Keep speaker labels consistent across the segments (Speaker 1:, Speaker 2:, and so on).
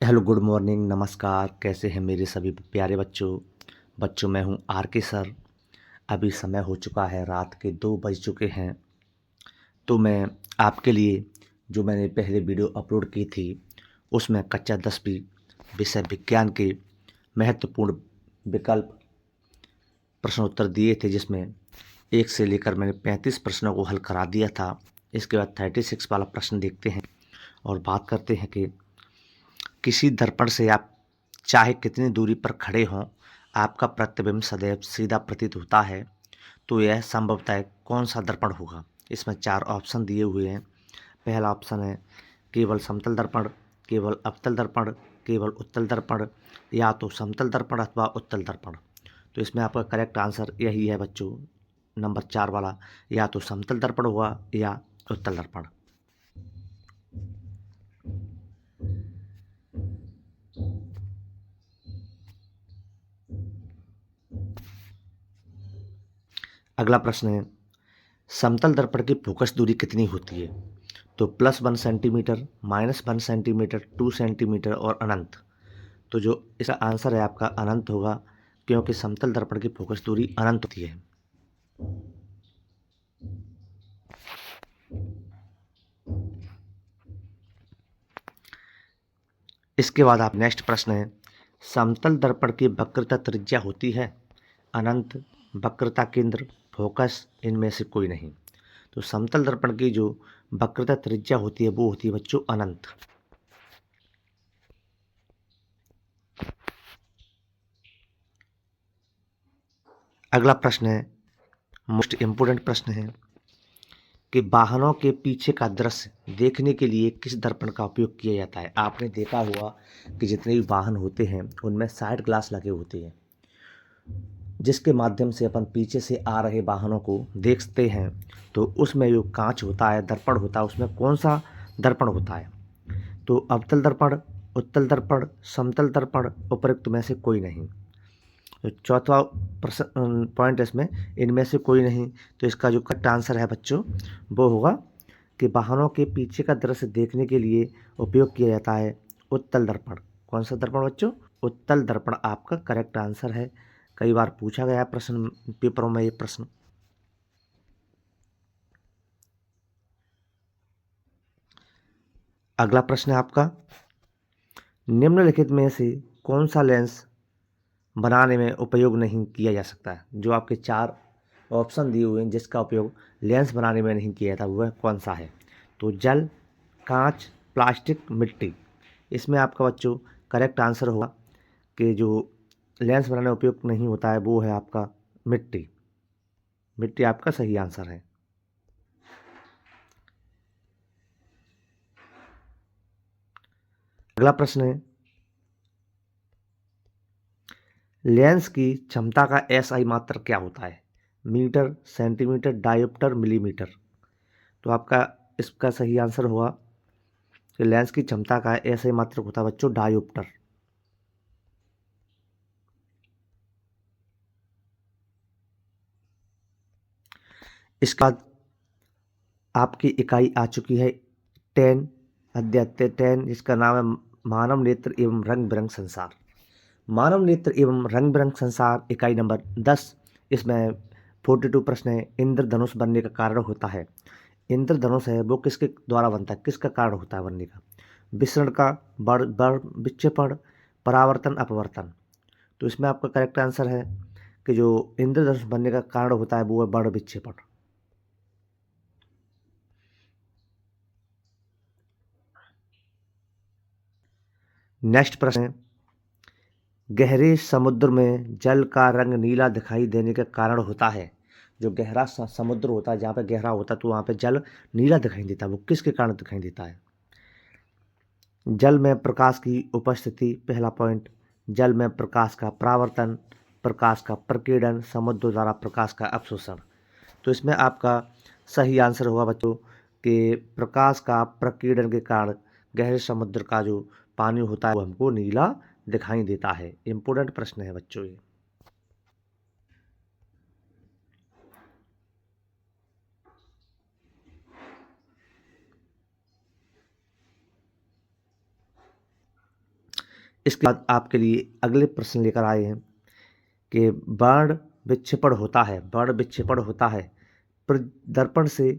Speaker 1: Hello, good morning, नमस्कार। कैसे हैं मेरे सभी प्यारे बच्चों मैं हूं आर के सर। अभी समय हो चुका है, रात के 2 बज चुके हैं। तो मैं आपके लिए जो मैंने पहले वीडियो अपलोड की थी उसमें कक्षा 10वीं विषय विज्ञान के महत्वपूर्ण विकल्प प्रश्नोत्तर दिए थे, जिसमें 1 से लेकर मैंने 35 प्रश्नों को हल करा दिया था। इसके बाद 36 वाला प्रश्न देखते हैं और बात करते हैं कि किसी दर्पण से आप चाहे कितनी दूरी पर खड़े हों, आपका प्रतिबिंब सदैव सीधा प्रतीत होता है। तो यह संभवतः कौन सा दर्पण होगा? इसमें 4 ऑप्शन दिए हुए हैं। पहला ऑप्शन है केवल समतल दर्पण, केवल अवतल दर्पण, केवल उत्तल दर्पण, या तो समतल दर्पण अथवा उत्तल दर्पण। तो इसमें आपका करेक्ट आंसर यही है बच्चों, नंबर 4 वाला, या तो समतल दर्पण हुआ या उत्तल दर्पण। अगला प्रश्न है, समतल दर्पण की फोकस दूरी कितनी होती है? तो +1 सेंटीमीटर, -1 सेंटीमीटर, 2 सेंटीमीटर और अनंत। तो जो इसका आंसर है आपका अनंत होगा, क्योंकि समतल दर्पण की फोकस दूरी अनंत होती है। इसके बाद आप नेक्स्ट प्रश्न है, समतल दर्पण की वक्रता त्रिज्या होती है अनंत, वक्रता केंद्र, फोकस, इनमें से कोई नहीं। तो समतल दर्पण की जो वक्रता त्रिज्या होती है वो होती है बच्चों अनंत। अगला प्रश्न है, मोस्ट इम्पोर्टेंट प्रश्न है कि वाहनों के पीछे का दृश्य देखने के लिए किस दर्पण का उपयोग किया जाता है? आपने देखा हुआ कि जितने भी वाहन होते हैं उनमें साइड ग्लास लगे होते हैं, जिसके माध्यम से अपन पीछे से आ रहे वाहनों को देखते हैं। तो उसमें जो कांच होता है, दर्पण होता है, उसमें कौन सा दर्पण होता है? तो अवतल दर्पण, उत्तल दर्पण, समतल दर्पण, उपरोक्त में से कोई नहीं। तो चौथा प्रश्न पॉइंट इसमें इनमें से कोई नहीं। तो इसका जो करेक्ट आंसर है बच्चों वो होगा कि वाहनों के पीछे का दृश्य देखने के लिए उपयोग किया जाता है उत्तल दर्पण। कौन सा दर्पण बच्चों? उत्तल दर्पण आपका करेक्ट आंसर है। कई बार पूछा गया प्रश्न पेपरों में ये प्रश्न। अगला प्रश्न है आपका, निम्नलिखित में से कौन सा लेंस बनाने में उपयोग नहीं किया जा सकता है? जो आपके 4 ऑप्शन दिए हुए हैं जिसका उपयोग लेंस बनाने में नहीं किया जाता, वह कौन सा है? तो जल, कांच, प्लास्टिक, मिट्टी। इसमें आपका बच्चों करेक्ट आंसर होगा कि जो लेंस बनाने में उपयोग नहीं होता है वो है आपका मिट्टी। मिट्टी आपका सही आंसर है। अगला प्रश्न है, लेंस की क्षमता का एसआई मात्रक क्या होता है? Metre, centimetre, dioptre, millimetre. तो आपका इसका सही आंसर होगा कि लेंस की क्षमता का एसआई मात्रक होता है बच्चों डायोप्टर। इसके बाद आपकी इकाई आ चुकी है 10, अध्याय 10, जिसका नाम है मानव नेत्र एवं रंग बिरंग संसार। मानव नेत्र एवं रंग बिरंग संसार इकाई नंबर 10। इसमें 42 प्रश्न है। इंद्रधनुष बनने का कारण होता है। इंद्रधनुष है वो किसके द्वारा बनता है, किसका कारण होता है बनने का? विसरण का, बड़ बड़ विक्षेपण, परावर्तन, अपवर्तन। तो इसमें आपका करेक्ट आंसर है कि जो इंद्रधनुष बनने का कारण होता है वो है बड़ विक्षेपण। नेक्स्ट प्रश्न है, गहरे समुद्र में जल का रंग नीला दिखाई देने का कारण होता है। जो गहरा समुद्र होता है, जहाँ पे गहरा होता है तो वहाँ पे जल नीला दिखाई देता है, वो किसके कारण दिखाई देता है? जल में प्रकाश की उपस्थिति, पहला पॉइंट। जल में प्रकाश का परावर्तन, प्रकाश का प्रकीर्णन, समुद्र द्वारा प्रकाश का अवशोषण। तो इसमें आपका सही आंसर होगा बच्चों कि प्रकाश का प्रकीर्णन के कारण गहरे समुद्र का जो पानी होता है वो हमको नीला दिखाई देता है। इंपॉर्टेंट प्रश्न है बच्चों ये। इसके बाद आपके लिए अगले प्रश्न लेकर आए हैं कि वर्ण विक्षेपण होता है, वर्ण विक्षेपण होता है दर्पण से,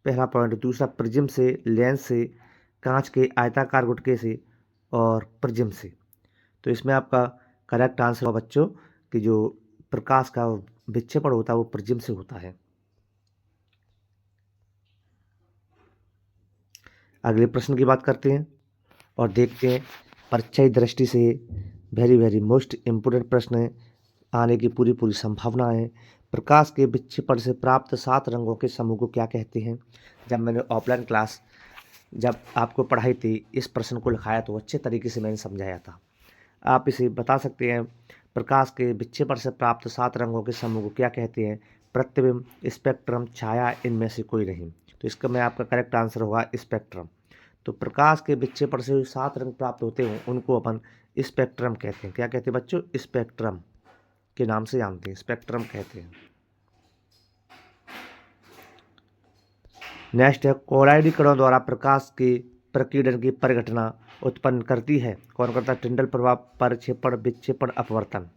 Speaker 1: पहला पॉइंट। दूसरा प्रिज्म से, लेंस से, कांच के आयताकार गुटके से और प्रिज्म से। तो इसमें आपका करेक्ट आंसर होगा बच्चों कि जो प्रकाश का विक्षेपण होता है वो प्रिज्म से होता है। अगले प्रश्न की बात करते हैं और देखते हैं परीक्षा की दृष्टि से वेरी वेरी मोस्ट इम्पोर्टेंट प्रश्न है, आने की पूरी पूरी संभावना है। प्रकाश के विक्षेपण से प्राप्त 7 रंगों के समूह को क्या कहते हैं? जब मैंने ऑफलाइन क्लास जब आपको पढ़ाई थी, इस प्रश्न को लिखाया तो अच्छे तरीके से मैंने समझाया था। आप इसे बता सकते हैं, प्रकाश के विक्षेपण से प्राप्त 7 रंगों के समूह को क्या कहते हैं? प्रतिबिंब, स्पेक्ट्रम, छाया, इनमें से कोई नहीं। तो इसका मैं आपका करेक्ट आंसर होगा स्पेक्ट्रम। तो प्रकाश के विक्षेपण से जो 7 रंग प्राप्त होते हैं उनको अपन स्पेक्ट्रम कहते हैं। क्या कहते हैं बच्चों? स्पेक्ट्रम के नाम से जानते हैं, स्पेक्ट्रम कहते हैं। नेक्स्ट है, कोलाइड कणों द्वारा प्रकाश के प्रकीर्णन की परिघटना उत्पन्न करती है। कौन करता है? टिंडल प्रभाव, परिक्षेपण, विक्षेपण, अपवर्तन।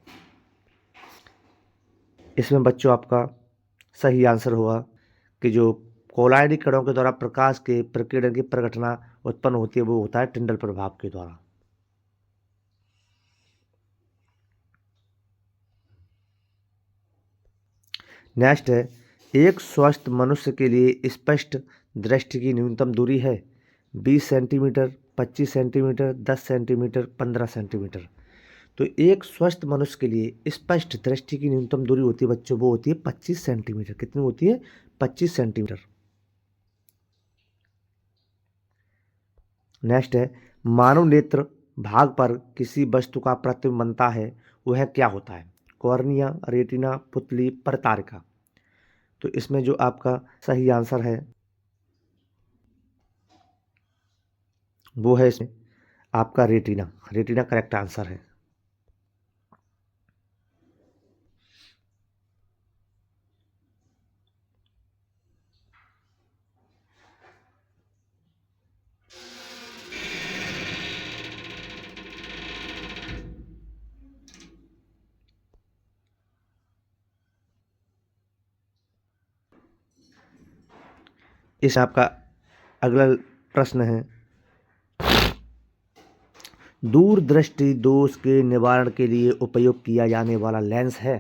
Speaker 1: इसमें बच्चों आपका सही आंसर होगा कि जो कोलाइड कणों के द्वारा प्रकाश के प्रकीर्णन की परिघटना उत्पन्न होती है वो होता है टिंडल प्रभाव के द्वारा। नेक्स्ट है, एक स्वस्थ मनुष्य के लिए स्पष्ट दृष्टि की न्यूनतम दूरी है 20 सेंटीमीटर, 25 सेंटीमीटर, 10 सेंटीमीटर, 15 सेंटीमीटर। तो एक स्वस्थ मनुष्य के लिए स्पष्ट दृष्टि की न्यूनतम दूरी होती है बच्चों, वो होती है 25 सेंटीमीटर। कितनी होती है? 25 सेंटीमीटर। नेक्स्ट है, मानव नेत्र भाग पर किसी वस्तु का प्रतिबिंब बनता है, वह क्या होता है? कॉर्निया, रेटिना, पुतली, परतारिका। तो इसमें जो आपका सही आंसर है वो है इसमें आपका रेटिना। रेटिना करेक्ट आंसर है। इस आपका अगला प्रश्न है, दूरदृष्टि दोष के निवारण के लिए उपयोग किया जाने वाला लेंस है।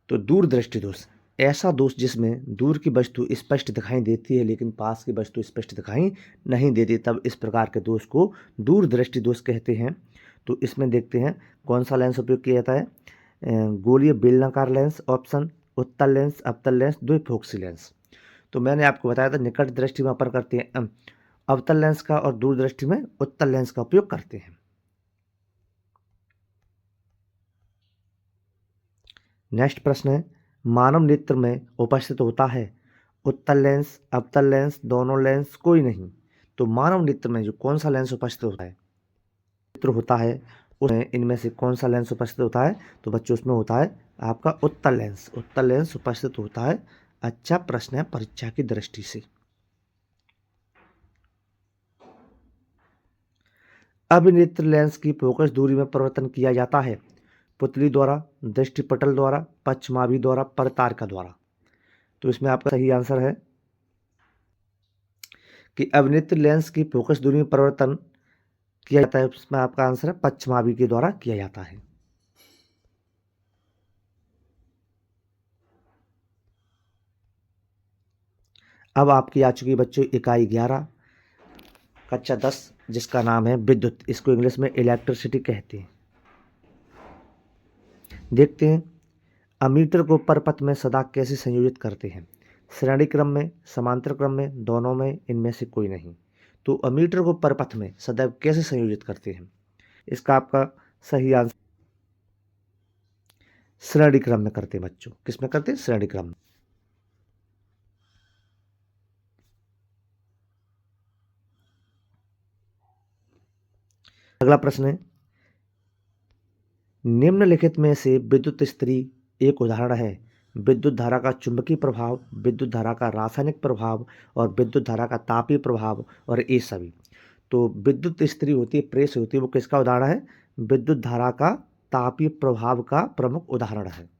Speaker 1: तो दूरदृष्टि दोष ऐसा दोष जिसमें दूर की वस्तु स्पष्ट दिखाई देती है लेकिन पास की वस्तु स्पष्ट दिखाई नहीं देती, तब इस प्रकार के दोष को दूरदृष्टि दोष कहते हैं। तो इसमें देखते हैं कौन सा लेंस उपयोग किया जाता है। गोलीय बेलनाकार लेंस, ऑप्शन उत्तल लेंस, अवतल लेंस, द्विफोक्सी लेंस। तो मैंने आपको बताया था निकट दृष्टि में अपन करते हैं अवतल लेंस का और दूरदृष्टि में उत्तल लेंस का उपयोग करते हैं। नेक्स्ट प्रश्न है, मानव नेत्र में उपस्थित होता है उत्तल लेंस, अवतल लेंस, दोनों लेंस, कोई नहीं। तो मानव नेत्र में जो कौन सा लेंस उपस्थित होता है, नेत्र होता है उसमें इनमें से कौन सा लेंस उपस्थित होता है? तो बच्चों उसमें होता है आपका उत्तल लेंस। उत्तल लेंस उपस्थित होता है। अच्छा प्रश्न है परीक्षा की दृष्टि से। अभिनेत्र लेंस की फोकस दूरी में परिवर्तन किया जाता है पुतली द्वारा, दृष्टिपटल द्वारा, पश्चमाभी द्वारा, परतारिका द्वारा। तो इसमें आपका सही आंसर है कि अभिनेत्र लेंस की फोकस दूरी में परिवर्तन किया जाता है। इसमें आपका आंसर है पश्चमाभी के द्वारा किया जाता है। अब आपकी आ चुकी बच्चों इकाई 11 कक्षा 10 जिसका नाम है विद्युत। इसको इंग्लिश में इलेक्ट्रिसिटी कहते हैं। देखते हैं अमीटर को परपथ में सदा कैसे संयोजित करते हैं? श्रेणी क्रम में, समांतर क्रम में, दोनों में, इनमें से कोई नहीं। तो अमीटर को परपथ में सदैव कैसे संयोजित करते हैं? इसका आपका सही आंसर श्रेणी क्रम में करते हैं बच्चों। किस में करते हैं? श्रेणी क्रम में। अगला प्रश्न है, निम्नलिखित में से विद्युत स्त्री एक उदाहरण है। विद्युत धारा का चुंबकीय प्रभाव, विद्युत धारा का रासायनिक प्रभाव और विद्युत धारा का तापीय प्रभाव और ये सभी। तो विद्युत इस्त्री होती है, प्रेस होती है, वो किसका उदाहरण है? विद्युत धारा का तापीय प्रभाव का प्रमुख उदाहरण है।